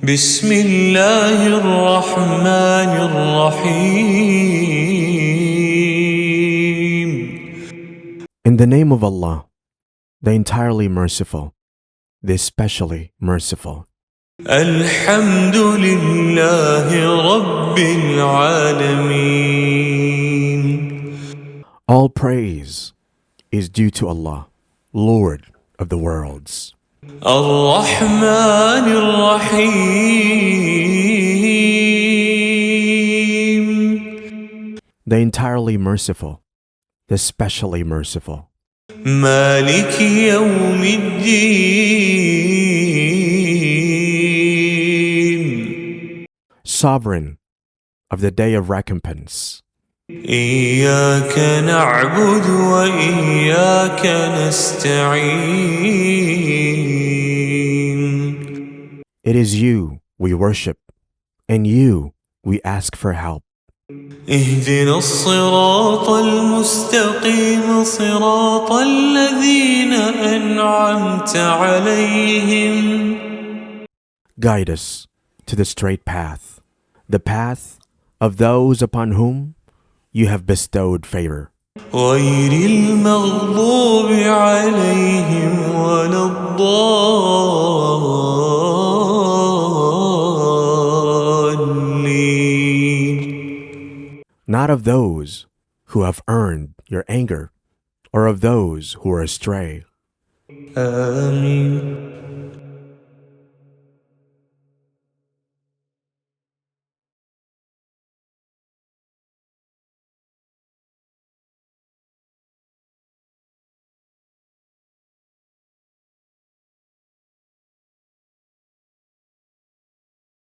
بسم الله الرحمن الرحيم. In the name of Allah, the entirely merciful, the especially merciful. الحمد لله رب العالمين. All praise is due to Allah, Lord of the worlds. الرحمن الرحيم. The entirely merciful, the especially merciful. مالك يوم الدين. Sovereign of the day of recompense. إياك نعبد وإياك نستعين. It is you we worship, and you we ask for help. اهدنا الصراط المستقيم صراط الذين أنعمت عليهم. Guide us to the straight path, the path of those upon whom you have bestowed favor. غير المغضوب عليهم ولا الضالين. Not of those who have earned your anger, or of those who are astray. آمين.